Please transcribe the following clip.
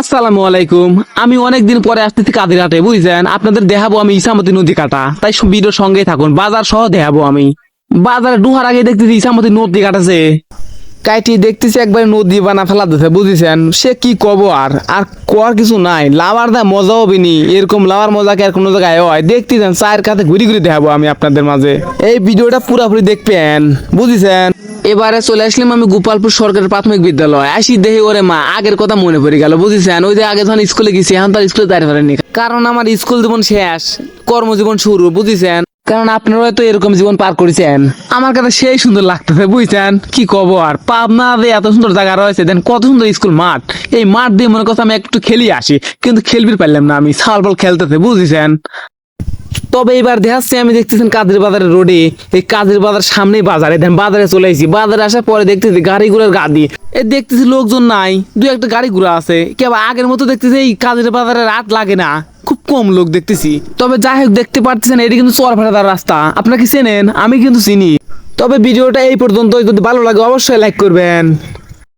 আসসালামু আলাইকুম। আমি অনেকদিন পরে আসতেছি কাদের হাটে, বুঝছেন? আপনাদের দেখাবো আমি ইসামতি নদী কাটা, তাই ভিডিওর সঙ্গেই থাকুন। বাজার সহ দেখাবো আমি। বাজারে ডুহার আগে দেখতেছি ইসামতি নদী কাটাছে, কাইটি দেখতেছি একবার নদী বানা ফেলা দিতে, বুঝেছেন? সে কি কব আর আর কর কিছু নাই। লাভার দা মজা হবে নি, এরকম লাভার মজা কি আর কোনো জায়গায় হয়? দেখতেছেন চায়ের কাছে ঘুরি ঘুরি দেখাবো আমি আপনাদের মাঝে। এই ভিডিওটা পুরাপুরি দেখবেন, বুঝেছেন? এবারে চলে আসলাম আমি গোপালপুর সরকারি প্রাথমিক বিদ্যালয়। আসি দেখি ওরে মা, আগের কথা মনে পড়ে গেল, বুঝেছেন? ওই যে আগে যখন স্কুলে গেছি, এখন তো আর স্কুলে যাইতে পারেনি, কারণ আমার স্কুল জীবন শেষ, কর্মজীবন শুরু, বুঝেছেন? কারণ আপনারা তো এরকম জীবন পার করেছেন। আমার কাছে সেই সুন্দর লাগতেছে, বুঝছেন? কি কব আর, পাবনা যে এত সুন্দর জায়গা রয়েছে, দেন কত সুন্দর স্কুল মাঠ। এই মাঠ দিয়ে মনে করছে আমি একটু খেলি আসি, কিন্তু খেলবি পারলাম না, আমি সাল বল খেলতেছে, বুঝেছেন? তবে এবার দেখাচ্ছি আমি, দেখতেছেন কাদের বাজারের রোডে, এই কাদের বাজার সামনেই বাজারে, দেন বাজারে চলে আসি। বাজারে আসার পরে দেখতেছি গাড়ি ঘোড়ার গাদি, এ দেখতেছি লোকজন নাই, দু একটা গাড়ি ঘোড়া আছে। কেবল আগের মতো দেখতেছি এই কাদের বাজারে রাত লাগে না, খুব কম লোক দেখতেছি। তবে যাই হোক, দেখতে পাচ্ছেন এটা কিন্তু চরফাটাদার রাস্তা। আপনারা কি চেনেন? আমি কিন্তু চিনি। তবে ভিডিওটা এই পর্যন্ত, যদি ভালো লাগে অবশ্যই লাইক করবেন।